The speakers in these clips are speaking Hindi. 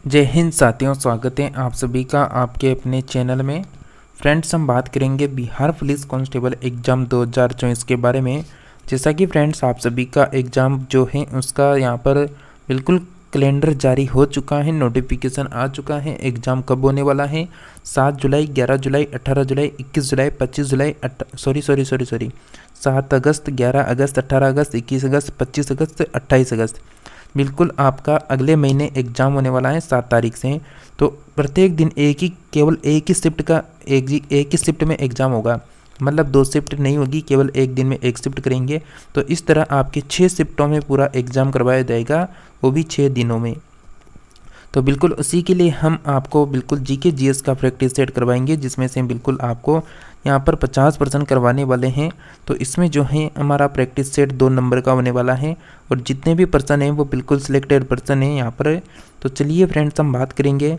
जय हिंद साथियों, स्वागत है आप सभी का आपके अपने चैनल में। फ्रेंड्स, हम बात करेंगे बिहार पुलिस कांस्टेबल एग्ज़ाम 2024 के बारे में। जैसा कि फ्रेंड्स, आप सभी का एग्ज़ाम जो है उसका यहाँ पर बिल्कुल कैलेंडर जारी हो चुका है, नोटिफिकेशन आ चुका है। एग्ज़ाम कब होने वाला है? 7 जुलाई, 11 जुलाई, 18 जुलाई, 21 जुलाई, 25 जुलाई, 7 अगस्त, 11 अगस्त, 18 अगस्त, 21 अगस्त, 25 अगस्त, 28 अगस्त। बिल्कुल आपका अगले महीने एग्ज़ाम होने वाला है 7 तारीख से। तो प्रत्येक दिन केवल एक ही शिफ्ट का एक ही शिफ्ट में एग्ज़ाम होगा, मतलब 2 शिफ्ट नहीं होगी, केवल एक दिन में एक शिफ्ट करेंगे। तो इस तरह आपके 6 शिफ्टों में पूरा एग्ज़ाम करवाया जाएगा, वो भी 6 दिनों में। तो बिल्कुल उसी के लिए हम आपको बिल्कुल जीके जीएस का प्रैक्टिस सेट करवाएंगे, जिसमें से बिल्कुल आपको यहाँ पर 50% करवाने वाले हैं। तो इसमें जो है हमारा प्रैक्टिस सेट 2 नंबर का होने वाला है, और जितने भी पर्सन हैं वो बिल्कुल सिलेक्टेड पर्सन हैं यहाँ पर। तो चलिए फ्रेंड्स, हम बात करेंगे।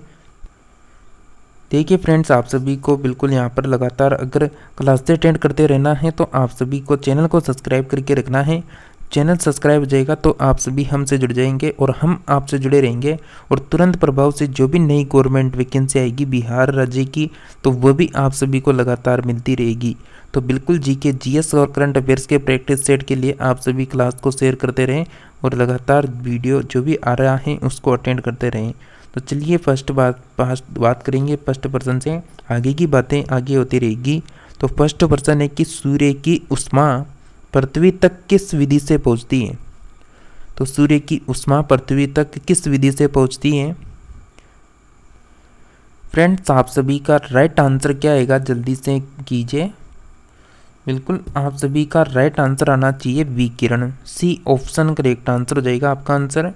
देखिए फ्रेंड्स, आप सभी को बिल्कुल यहाँ पर लगातार अगर क्लासेस अटेंड करते रहना है तो आप सभी को चैनल को सब्सक्राइब करके रखना है। चैनल सब्सक्राइब हो जाएगा तो आप सभी हमसे जुड़ जाएंगे और हम आपसे जुड़े रहेंगे, और तुरंत प्रभाव से जो भी नई गवर्नमेंट वैकेंसी आएगी बिहार राज्य की, तो वो भी आप सभी को लगातार मिलती रहेगी। तो बिल्कुल जीके जीएस और करंट अफेयर्स के प्रैक्टिस सेट के लिए आप सभी क्लास को शेयर करते रहें और लगातार वीडियो जो भी आ रहा है उसको अटेंड करते रहें। तो चलिए फर्स्ट बात करेंगे फर्स्ट पर्सन से। आगे की बातें आगे होती रहेगी। तो फर्स्ट पर्सन है कि सूर्य की उष्मा पृथ्वी तक किस विधि से पहुंचती है? तो सूर्य की उष्मा पृथ्वी तक किस विधि से पहुंचती है? फ्रेंड्स, आप सभी का राइट आंसर क्या आएगा, जल्दी से कीजिए। बिल्कुल आप सभी का राइट आंसर आना चाहिए विकिरण। सी ऑप्शन करेक्ट आंसर हो जाएगा आपका आंसर।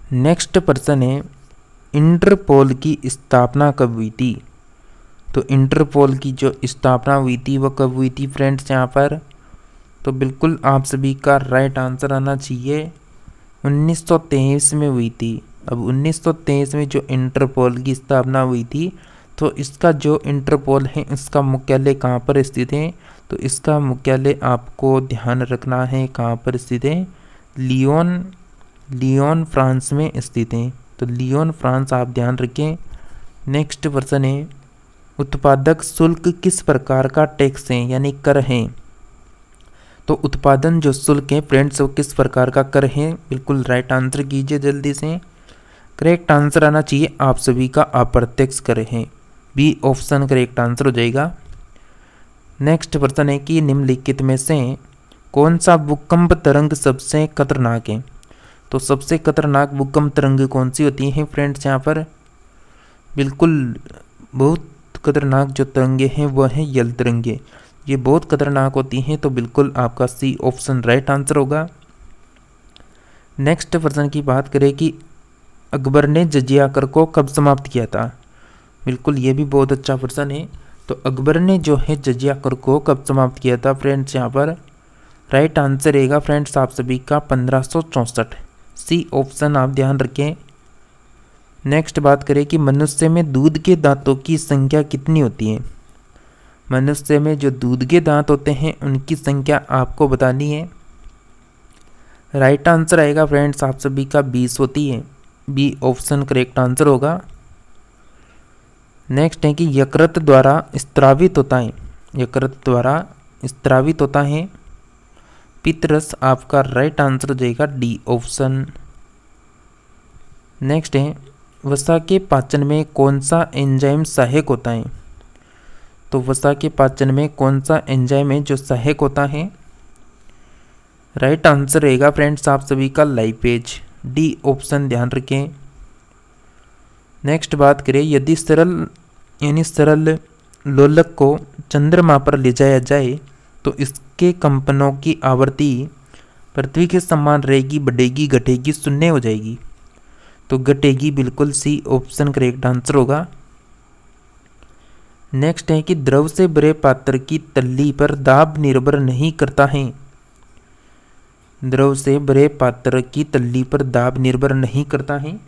नेक्स्ट पर्सन है, इंटरपोल की स्थापना कब हुई थी? तो इंटरपोल की जो स्थापना हुई थी वो कब हुई थी फ्रेंड्स यहाँ पर? तो बिल्कुल आप सभी का राइट आंसर आना चाहिए 1923 में हुई थी। अब 1923 में जो इंटरपोल की स्थापना हुई थी, तो इसका जो इंटरपोल है इसका मुख्यालय कहाँ पर स्थित है? तो इसका मुख्यालय आपको ध्यान रखना है कहाँ पर स्थित है। लियोन फ्रांस में स्थित है। तो लियोन फ्रांस आप ध्यान रखें। नेक्स्ट पर्सन है, उत्पादक शुल्क किस प्रकार का टैक्स है यानी कर है? तो उत्पादन जो शुल्क है फ्रेंड्स वो किस प्रकार का कर है? बिल्कुल राइट आंसर कीजिए जल्दी से। करेक्ट आंसर आना चाहिए आप सभी का अप्रत्यक्ष कर है। बी ऑप्शन करेक्ट आंसर हो जाएगा। नेक्स्ट पर्सन है कि निम्नलिखित में से कौन सा भूकंप तरंग सबसे खतरनाक है? तो सबसे खतरनाक भूकंप तरंग कौन सी होती है फ्रेंड्स यहाँ पर? बिल्कुल बहुत खतरनाक जो तरंगे हैं वो हैं यल तरंगे, ये बहुत खतरनाक होती हैं। तो बिल्कुल आपका सी ऑप्शन राइट आंसर होगा। नेक्स्ट पर्सन की बात करें कि अकबर ने जजिया कर को कब समाप्त किया था? बिल्कुल ये भी बहुत अच्छा पर्सन है। तो अकबर ने जो है जजिया कर को कब समाप्त किया था फ्रेंड्स यहाँ पर? राइट आंसर रहेगा फ्रेंड्स आप सभी का 1564। सी ऑप्शन आप ध्यान रखें। नेक्स्ट बात करें कि मनुष्य में दूध के दांतों की संख्या कितनी होती है? मनुष्य में जो दूध के दांत होते हैं उनकी संख्या आपको बतानी है। राइट आंसर आएगा फ्रेंड्स आप सभी का 20 होती है। बी ऑप्शन करेक्ट आंसर होगा। नेक्स्ट है कि यकृत द्वारा स्त्रावित होता है, यकृत द्वारा स्त्रावित होता है पित्तरस, आपका राइट आंसर हो जाएगा डी ऑप्शन। नेक्स्ट है, वसा के पाचन में कौन सा एंजाइम सहायक होता है? तो वसा के पाचन में कौन सा एंजाइम है जो सहायक होता है? राइट आंसर रहेगा फ्रेंड्स आप सभी का लाइपेज। डी ऑप्शन ध्यान रखें। नेक्स्ट बात करें, यदि सरल लोलक को चंद्रमा पर ले जाया जाए तो इसके कंपनों की आवृत्ति पृथ्वी के समान रहेगी, बढ़ेगी, घटेगी, शून्य हो जाएगी? तो घटेगी, बिल्कुल सी ऑप्शन करेक्ट आंसर होगा। नेक्स्ट है कि द्रव से भरे पात्र की तल्ली पर दाब निर्भर नहीं करता है। द्रव से भरे पात्र की तल्ली पर दाब निर्भर नहीं करता है।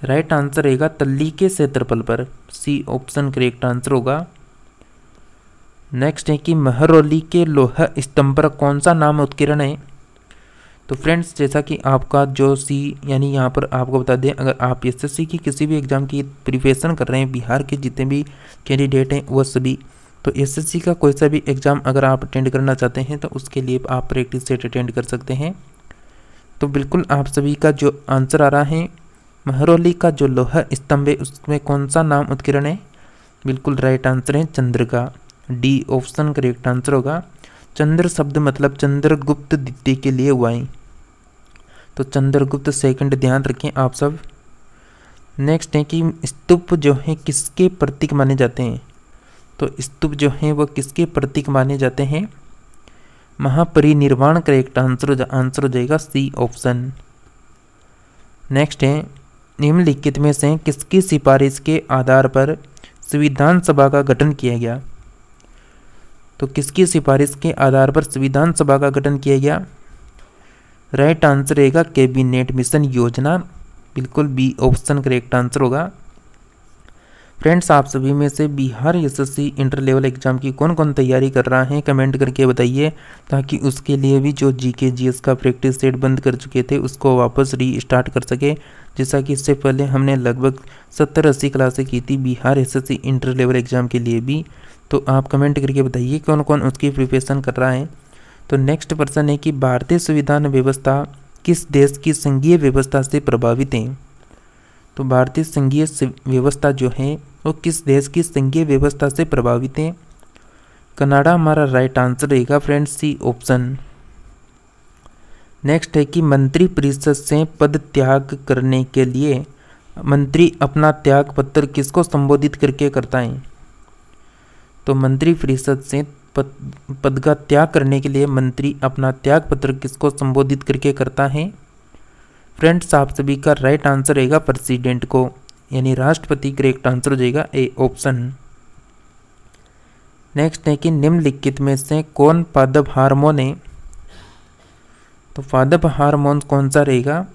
राइट आंसर रहेगा तल्ली के क्षेत्रफल पर। सी ऑप्शन करेक्ट आंसर होगा। नेक्स्ट है कि महरौली के लोहा स्तंभ पर कौन सा नाम उत्कीर्ण है? तो फ्रेंड्स, जैसा कि आपका जो सी यानी यहाँ पर आपको बता दें, अगर आप एसएससी की किसी भी एग्ज़ाम की प्रिपरेशन कर रहे हैं, बिहार के जितने भी कैंडिडेट हैं वो सभी, तो एसएससी का कोई सा भी एग्ज़ाम अगर आप अटेंड करना चाहते हैं तो उसके लिए आप प्रैक्टिस सेट अटेंड कर सकते हैं। तो बिल्कुल आप सभी का जो आंसर आ रहा है, महरौली का जो लोहा स्तंभ है उसमें कौन सा नाम उत्कीर्ण है? बिल्कुल राइट आंसर है चंद्र का, डी ऑप्शन करेक्ट आंसर होगा। चंद्र शब्द मतलब चंद्रगुप्त द्वितीय के लिए हुआ है, तो चंद्रगुप्त सेकंड ध्यान रखें आप सब। नेक्स्ट है कि स्तूप जो है किसके प्रतीक माने जाते हैं? तो स्तूप जो है वो किसके प्रतीक माने जाते हैं? महापरिनिर्वाण करेक्ट आंसर हो जाएगा सी ऑप्शन। नेक्स्ट है निम्नलिखित में से किसकी सिफारिश के आधार पर संविधान सभा का गठन किया गया? तो किसकी सिफारिश के आधार पर संविधान सभा का गठन किया गया? राइट आंसर रहेगा कैबिनेट मिशन योजना, बिल्कुल बी ऑप्शन करेक्ट आंसर होगा। फ्रेंड्स, आप सभी में से Bihar SSC inter level exam की कौन कौन तैयारी कर रहा है कमेंट करके बताइए, ताकि उसके लिए भी जो जीके जीएस का प्रैक्टिस सेट बंद कर चुके थे उसको वापस रीस्टार्ट कर सके। जैसा कि इससे पहले हमने लगभग 70-80 क्लासें की थी Bihar SSC inter level exam के लिए भी, तो आप कमेंट करके बताइए कौन कौन उसकी प्रिपरेशन कर रहा है। तो नेक्स्ट प्रश्न है कि भारतीय संविधान व्यवस्था किस देश की संघीय व्यवस्था से प्रभावित है? तो भारतीय संघीय व्यवस्था जो है वो किस देश की संघीय व्यवस्था से प्रभावित है? कनाडा हमारा राइट आंसर रहेगा फ्रेंड्स, सी ऑप्शन। नेक्स्ट है कि मंत्री परिषद से पद त्याग करने के लिए मंत्री अपना त्याग पत्र किसको संबोधित करके करता है? तो मंत्री परिषद से पद का त्याग करने के लिए मंत्री अपना त्याग पत्र किसको संबोधित करके करता है? फ्रेंड्स, आप सभी का राइट आंसर रहेगा प्रेसिडेंट को, यानी राष्ट्रपति करेक्ट आंसर हो जाएगा ए ऑप्शन। नेक्स्ट है कि निम्नलिखित में से कौन पादप हार्मोन है? तो पादप हार्मोन कौन सा रहेगा?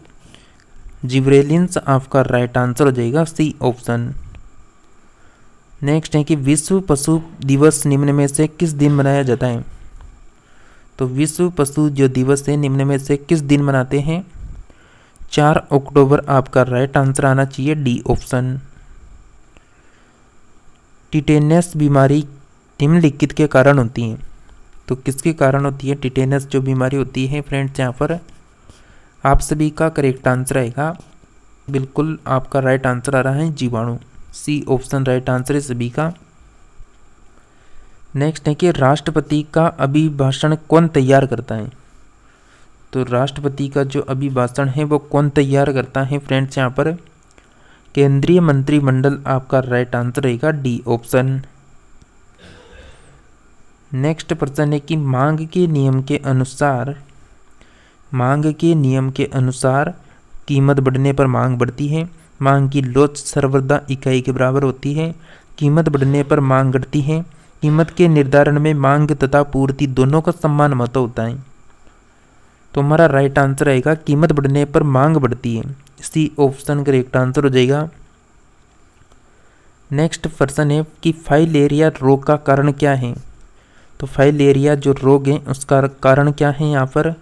जिब्रेलिन्स आपका राइट आंसर हो जाएगा सी ऑप्शन। नेक्स्ट है कि विश्व पशु दिवस निम्न में से किस दिन मनाया जाता है? तो विश्व पशु जो दिवस है निम्न में से किस दिन मनाते हैं? 4 अक्टूबर आपका राइट आंसर आना चाहिए, डी ऑप्शन। टिटेनस बीमारी निम्नलिखित के कारण होती है, तो किसके कारण होती है टिटेनस जो बीमारी होती है? फ्रेंड्स, यहाँ पर आप सभी का करेक्ट आंसर आएगा, बिल्कुल आपका राइट आंसर आ रहा है जीवाणु, सी ऑप्शन राइट आंसर है सभी का। नेक्स्ट है कि राष्ट्रपति का अभिभाषण कौन तैयार करता है? तो राष्ट्रपति का जो अभिभाषण है वो कौन तैयार करता है? फ्रेंड्स, यहाँ पर केंद्रीय मंत्रिमंडल आपका राइट आंसर रहेगा, डी ऑप्शन। नेक्स्ट प्रश्न है कि मांग के नियम के अनुसार कीमत बढ़ने पर मांग बढ़ती है, मांग की लोच सर्वदा इकाई के बराबर होती है, कीमत बढ़ने पर मांग घटती है, कीमत के निर्धारण में मांग तथा पूर्ति दोनों का समान महत्व होता है। तो हमारा राइट आंसर आएगा कीमत बढ़ने पर मांग बढ़ती है, सी ऑप्शन करेक्ट आंसर हो जाएगा। नेक्स्ट प्रश्न है कि फाइलेरिया रोग का कारण क्या है? तो फाइलेरिया जो रोग है उसका कारण क्या है यहाँ पर?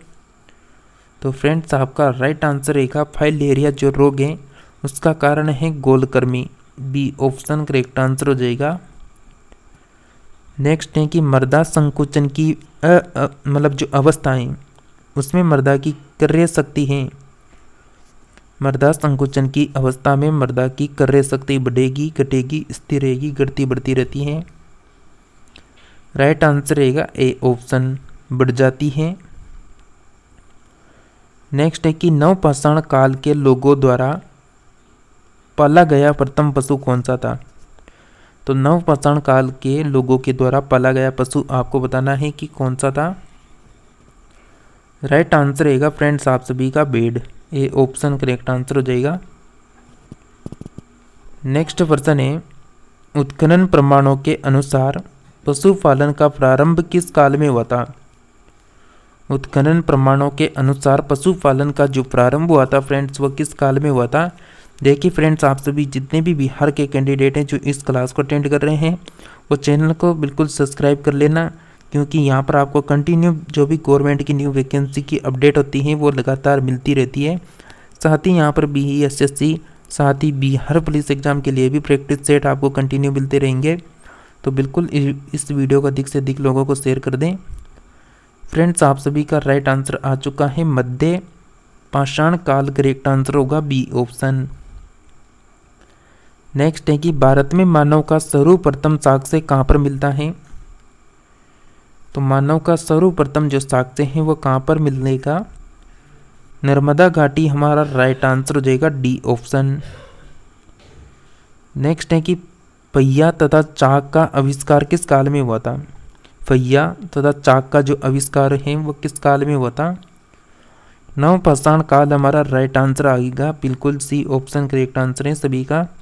तो फ्रेंड्स, आपका राइट आंसर रहेगा फाइलेरिया जो रोग है उसका कारण है गोलकृमि, बी ऑप्शन करेक्ट आंसर हो जाएगा। नेक्स्ट है कि मृदा संकुचन की मतलब जो अवस्थाएं उसमें मृदा की क्रय शक्ति है, मृदा संकुचन की अवस्था में मृदा की क्रय शक्ति बढ़ेगी, घटेगी, स्थिर रहेगी, घटती बढ़ती रहती है। राइट आंसर रहेगा ए ऑप्शन, बढ़ जाती है। नेक्स्ट है कि नवपाषाण काल के लोगों द्वारा पाला गया प्रथम पशु कौन सा था? तो नवपाषाण काल के लोगों के द्वारा पाला गया पशु आपको बताना है कि कौन सा था। राइट आंसर रहेगा फ्रेंड्स आप सभी का भेड़, ए ऑप्शन करेक्ट आंसर हो जाएगा। नेक्स्ट प्रश्न है उत्खनन प्रमाणों के अनुसार पशुपालन का प्रारंभ किस काल में हुआ था? उत्खनन प्रमाणों के अनुसार पशुपालन का जो प्रारंभ हुआ था फ्रेंड्स वो किस काल में हुआ था? देखिए फ्रेंड्स, आप सभी जितने भी बिहार के कैंडिडेट हैं जो इस क्लास को अटेंड कर रहे हैं वो चैनल को बिल्कुल सब्सक्राइब कर लेना, क्योंकि यहाँ पर आपको कंटिन्यू जो भी गवर्नमेंट की न्यू वैकेंसी की अपडेट होती है वो लगातार मिलती रहती है। साथ ही यहाँ पर BESSC साथ ही बिहार पुलिस एग्ज़ाम के लिए भी प्रैक्टिस सेट आपको कंटिन्यू मिलते रहेंगे। तो बिल्कुल इस वीडियो को अधिक से अधिक लोगों को शेयर कर दें। फ्रेंड्स, आप सभी का राइट आंसर आ चुका है मध्य पाषाण काल। करेक्ट आंसर होगा बी ऑप्शन। नेक्स्ट है कि भारत में मानव का सर्वप्रथम साक्ष्य कहाँ पर मिलता है। तो मानव का सर्वप्रथम जो साक्ष्य है वो कहाँ पर मिलेगा, नर्मदा घाटी हमारा राइट आंसर हो जाएगा डी ऑप्शन। नेक्स्ट है कि पहिया तथा चाक का आविष्कार किस काल में हुआ था। पहिया तथा चाक का जो आविष्कार है वो किस काल में हुआ था, नवपाषाण काल हमारा राइट आंसर आएगा, बिल्कुल सी ऑप्शन करेक्ट आंसर है सभी का।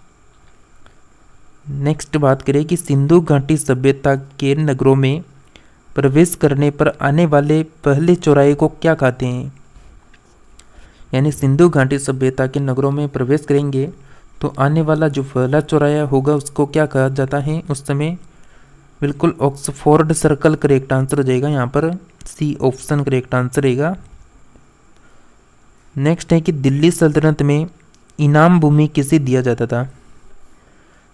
नेक्स्ट बात करें कि सिंधु घाटी सभ्यता के नगरों में प्रवेश करने पर आने वाले पहले चौराहे को क्या कहते हैं। यानी सिंधु घाटी सभ्यता के नगरों में प्रवेश करेंगे तो आने वाला जो पहला चौराहा होगा उसको क्या कहा जाता है उस समय, बिल्कुल ऑक्सफोर्ड सर्कल करेक्ट आंसर हो जाएगा, यहाँ पर सी ऑप्शन करेक्ट आंसर रहेगा। नेक्स्ट है कि दिल्ली सल्तनत में इनाम भूमि किसे दिया जाता था।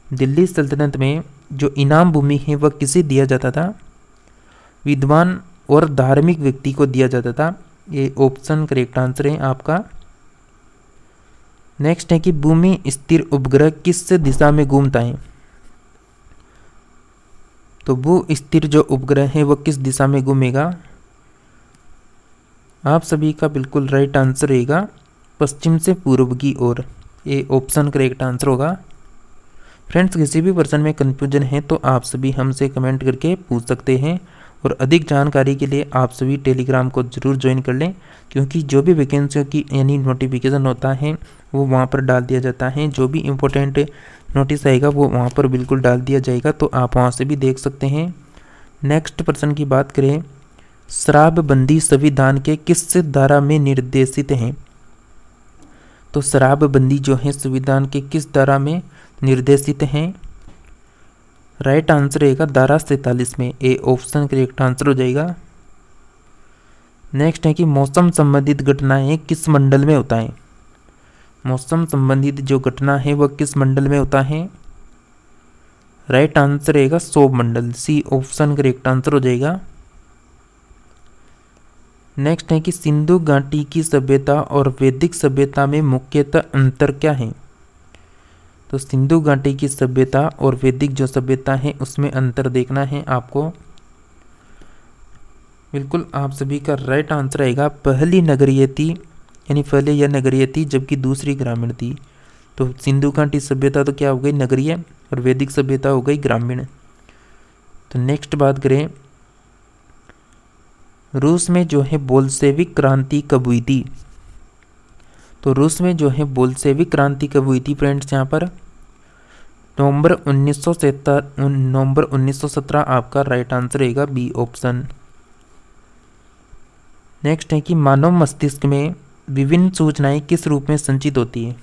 दिल्ली सल्तनत में जो इनाम भूमि है वह किसे दिया जाता था, विद्वान और धार्मिक व्यक्ति को दिया जाता था, ये ऑप्शन करेक्ट आंसर है आपका। नेक्स्ट है कि भूमि स्थिर उपग्रह किस दिशा में घूमता है। तो भू स्थिर जो उपग्रह है वो किस दिशा में घूमेगा, आप सभी का बिल्कुल राइट आंसर रहेगा पश्चिम से पूर्व की ओर, ये ऑप्शन करेक्ट आंसर होगा। फ्रेंड्स, किसी भी पर्सन में कन्फ्यूजन है तो आप सभी हमसे कमेंट करके पूछ सकते हैं और अधिक जानकारी के लिए आप सभी टेलीग्राम को ज़रूर ज्वाइन कर लें, क्योंकि जो भी वैकेंसियों की यानी नोटिफिकेशन होता है वो वहाँ पर डाल दिया जाता है। जो भी इम्पोर्टेंट नोटिस आएगा वो वहाँ पर बिल्कुल डाल दिया जाएगा, तो आप वहाँ से भी देख सकते हैं। नेक्स्ट पर्सन की बात करें, शराबबंदी संविधान के किस धारा में निर्देशित है। तो शराबबंदी जो है संविधान के किस धारा में निर्देशित हैं, राइट आंसर रहेगा धारा 47 में, ए ऑप्शन करेक्ट आंसर हो जाएगा। नेक्स्ट है कि मौसम संबंधित घटनाएं किस मंडल में होता है। मौसम संबंधित जो घटना है वह किस मंडल में होता है, राइट आंसर रहेगा सौर मंडल, सी ऑप्शन करेक्ट आंसर हो जाएगा। नेक्स्ट है कि सिंधु घाटी की सभ्यता और वैदिक सभ्यता में मुख्यतः अंतर क्या है। तो सिंधु घाटी की सभ्यता और वैदिक जो सभ्यता है उसमें अंतर देखना है आपको। बिल्कुल आप सभी का राइट आंसर आएगा पहली नगरीय थी, यानी पहले यह नगरीय थी जबकि दूसरी ग्रामीण थी। तो सिंधु घाटी सभ्यता तो क्या हो गई नगरीय और वैदिक सभ्यता हो गई ग्रामीण। तो नेक्स्ट बात करें, रूस में जो है बोल्शेविक क्रांति कब हुई थी। तो रूस में जो है बोल्शेविक क्रांति कब हुई थी फ्रेंड्स, यहाँ पर नवंबर 1917 आपका राइट आंसर रहेगा बी ऑप्शन। नेक्स्ट है कि मानव मस्तिष्क में विभिन्न सूचनाएं किस रूप में संचित होती है।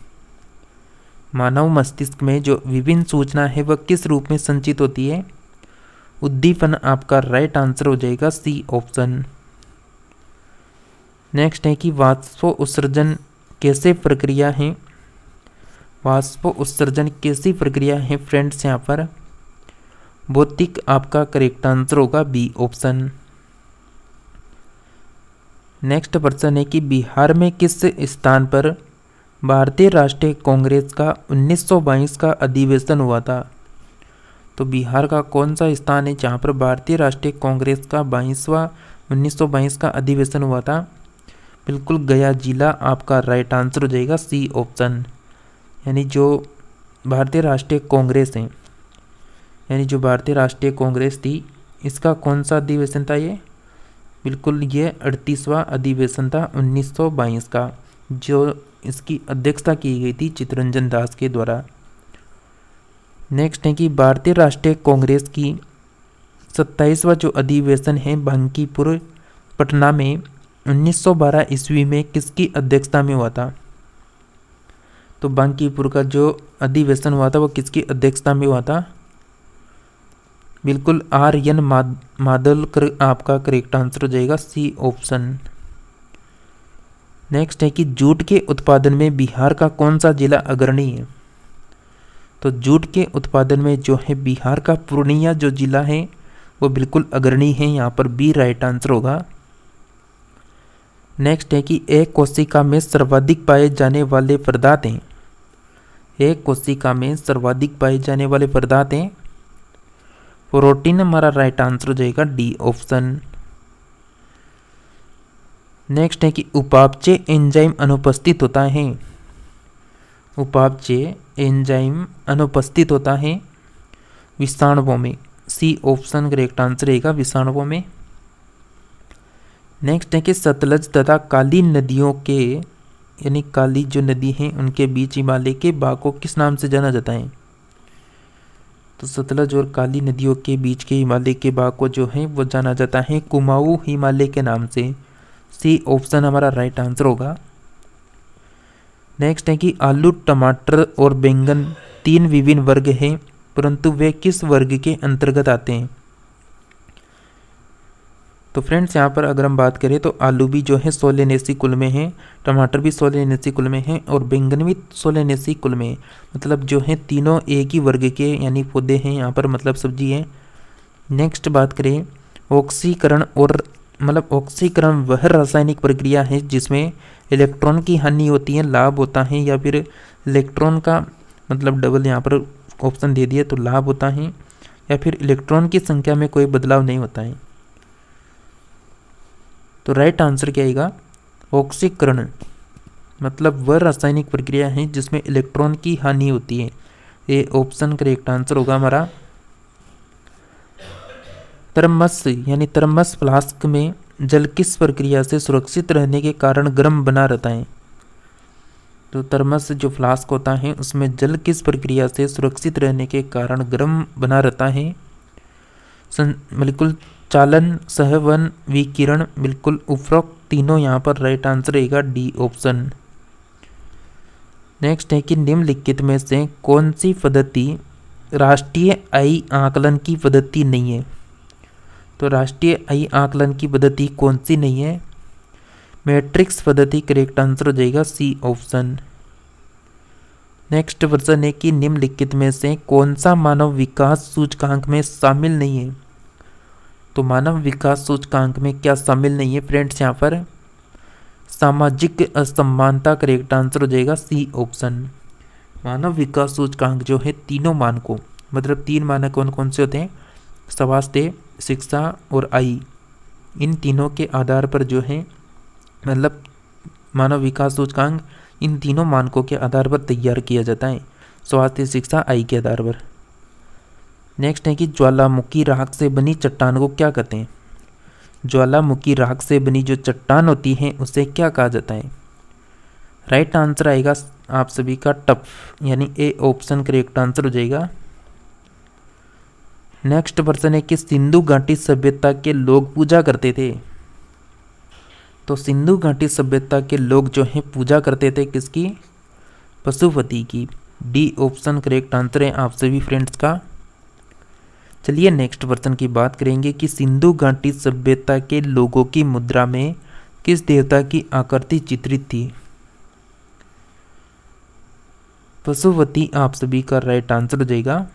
मानव मस्तिष्क में जो विभिन्न सूचना है वह किस रूप में संचित होती है, उद्दीपन आपका राइट आंसर हो जाएगा सी ऑप्शन। नेक्स्ट है कि वाष्प उत्सर्जन कैसे प्रक्रिया है। वाष्प उत्सर्जन कैसी प्रक्रिया है फ्रेंड्स, यहाँ पर भौतिक आपका करेक्ट आंसर होगा बी ऑप्शन। नेक्स्ट प्रश्न है कि बिहार में किस स्थान पर भारतीय राष्ट्रीय कांग्रेस का 1922 का अधिवेशन हुआ था। तो बिहार का कौन सा स्थान है जहाँ पर भारतीय राष्ट्रीय कांग्रेस का 1922 का अधिवेशन हुआ था, बिल्कुल गया जिला आपका राइट आंसर हो जाएगा सी ऑप्शन। यानी जो भारतीय राष्ट्रीय कांग्रेस है, यानी जो भारतीय राष्ट्रीय कांग्रेस थी इसका कौन सा अधिवेशन था, ये बिल्कुल ये 38वां अधिवेशन था 1922 का, जो इसकी अध्यक्षता की गई थी चित्तरंजन दास के द्वारा। नेक्स्ट है कि भारतीय राष्ट्रीय कांग्रेस की 27वां जो अधिवेशन है बांकीपुर पटना में 1912 ईस्वी में किसकी अध्यक्षता में हुआ था। तो बांकीपुर का जो अधिवेशन हुआ था वो किसकी अध्यक्षता में हुआ था, बिल्कुल आर्यन मादलकर आपका करेक्ट आंसर हो जाएगा, सी ऑप्शन। नेक्स्ट है कि जूट के उत्पादन में बिहार का कौन सा जिला अग्रणी है? तो जूट के उत्पादन में जो है बिहार का पूर्णिया जो जिला है वो बिल्कुल अग्रणी है, यहाँ पर बी राइट आंसर होगा। नेक्स्ट है कि एक कोशिका में सर्वाधिक पाए जाने वाले पदार्थ हैं। एक कोशिका में सर्वाधिक पाए जाने वाले पदार्थ हैं प्रोटीन, हमारा राइट आंसर हो जाएगा डी ऑप्शन। नेक्स्ट है कि उपापचय एंजाइम अनुपस्थित होता है। उपापचय एंजाइम अनुपस्थित होता है विषाणुओं में, सी ऑप्शन करेक्ट आंसर रहेगा, विषाणुओं में। नेक्स्ट है कि सतलज तथा काली नदियों के यानी काली जो नदी हैं उनके बीच हिमालय के बाग को किस नाम से जाना जाता है? तो सतलज और काली नदियों के बीच के हिमालय के बाग को जो है वो जाना जाता है कुमाऊं हिमालय के नाम से, सी ऑप्शन हमारा राइट आंसर होगा। नेक्स्ट है कि आलू, टमाटर और बैंगन 3 विभिन्न वर्ग हैं, परंतु वे किस वर्ग के अंतर्गत आते हैं? तो फ्रेंड्स यहाँ पर अगर हम बात करें तो आलू भी जो है सोलेनेसी कुल में है, टमाटर भी सोलेनेसी कुल में है और बैंगन भी सोलेनेसी कुल में है। मतलब जो है तीनों एक ही वर्ग के यानी पौधे हैं यहाँ पर, मतलब सब्जी है। नेक्स्ट बात करें ऑक्सीकरण और मतलब ऑक्सीकरण वह रासायनिक प्रक्रिया है जिसमें इलेक्ट्रॉन की हानि होती है, लाभ होता है, या फिर इलेक्ट्रॉन का मतलब डबल यहाँ पर ऑप्शन दे दिया तो लाभ होता है, या फिर इलेक्ट्रॉन की संख्या में कोई बदलाव नहीं होता है। तो राइट आंसर क्या आएगा? ऑक्सीकरण मतलब वह रासायनिक प्रक्रिया है जिसमें इलेक्ट्रॉन की हानि होती है, ये ऑप्शन करेक्ट आंसर होगा हमारा। थर्मस यानी थर्मस फ्लास्क में जल किस प्रक्रिया से सुरक्षित रहने के कारण गर्म बना रहता है? तो थर्मस जो फ्लास्क होता है उसमें जल किस प्रक्रिया से सुरक्षित रहने के कारण गर्म बना रहता है? बिल्कुल चालन, सहवन, विकिरण, बिल्कुल उपरोक्त तीनों यहाँ पर राइट आंसर रहेगा, डी ऑप्शन। नेक्स्ट है कि निम्नलिखित में से कौन सी पद्धति राष्ट्रीय आय आकलन की पद्धति नहीं है? तो राष्ट्रीय आय आकलन की पद्धति कौन सी नहीं है? मैट्रिक्स पद्धति करेक्ट आंसर हो जाएगा, सी ऑप्शन। नेक्स्ट प्रश्न है कि निम्नलिखित में से कौन सा मानव विकास सूचकांक में शामिल नहीं है? तो मानव विकास सूचकांक में क्या शामिल नहीं है फ्रेंड्स? यहाँ पर सामाजिक असमानता करेक्ट आंसर हो जाएगा, सी ऑप्शन। मानव विकास सूचकांक जो है तीनों मानकों मतलब 3 मानक कौन कौन से होते हैं? स्वास्थ्य, शिक्षा और आय, इन तीनों के आधार पर जो है मतलब मानव विकास सूचकांक इन तीनों मानकों के आधार पर तैयार किया जाता है, स्वास्थ्य, शिक्षा, आय के आधार पर। नेक्स्ट है कि ज्वालामुखी राख से बनी चट्टान को क्या कहते हैं? ज्वालामुखी राख से बनी जो चट्टान होती है उसे क्या कहा जाता है? राइट आंसर आएगा आप सभी का टफ, यानी ए ऑप्शन करेक्ट आंसर हो जाएगा। नेक्स्ट प्रश्न है कि सिंधु घाटी सभ्यता के लोग पूजा करते थे। तो सिंधु घाटी सभ्यता के लोग जो है पूजा करते थे किसकी? पशुपति की, डी ऑप्शन करेक्ट आंसर है आप सभी फ्रेंड्स का। चलिए नेक्स्ट प्रश्न की बात करेंगे कि सिंधु घाटी सभ्यता के लोगों की मुद्रा में किस देवता की आकृति चित्रित थी? पशुपति आप सभी का राइट आंसर हो जाएगा।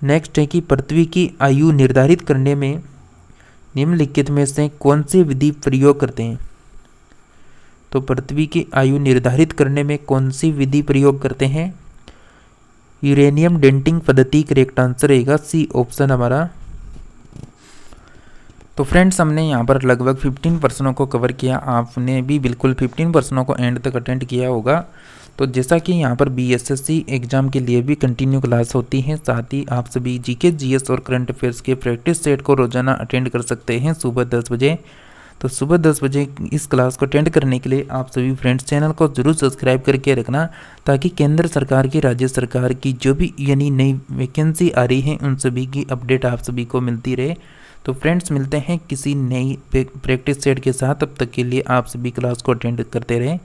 नेक्स्ट है कि पृथ्वी की आयु निर्धारित करने में निम्नलिखित में से कौन सी विधि प्रयोग करते हैं? तो पृथ्वी की आयु निर्धारित करने में कौन सी विधि प्रयोग करते हैं? यूरेनियम डेटिंग पद्धति करेक्ट आंसर रहेगा, सी ऑप्शन हमारा। तो फ्रेंड्स हमने यहाँ पर लगभग 15 प्रश्नों को कवर किया, आपने भी बिल्कुल 15 प्रश्नों को एंड तक अटेंड किया होगा। तो जैसा कि यहाँ पर बीएसएससी एग्जाम के लिए भी कंटिन्यू क्लास होती हैं, साथ ही आप सभी जीके, जीएस और करंट अफेयर्स के प्रैक्टिस सेट को रोजाना अटेंड कर सकते हैं सुबह 10 बजे। तो सुबह 10 बजे इस क्लास को अटेंड करने के लिए आप सभी फ्रेंड्स चैनल को जरूर सब्सक्राइब करके रखना, ताकि केंद्र सरकार की, राज्य सरकार की जो भी यानी नई वैकेंसी आ रही है उन सभी की अपडेट आप सभी को मिलती रहे। तो फ्रेंड्स मिलते हैं किसी नई प्रैक्टिस सेट के साथ, तब तक के लिए आप सभी क्लास को अटेंड करते रहें।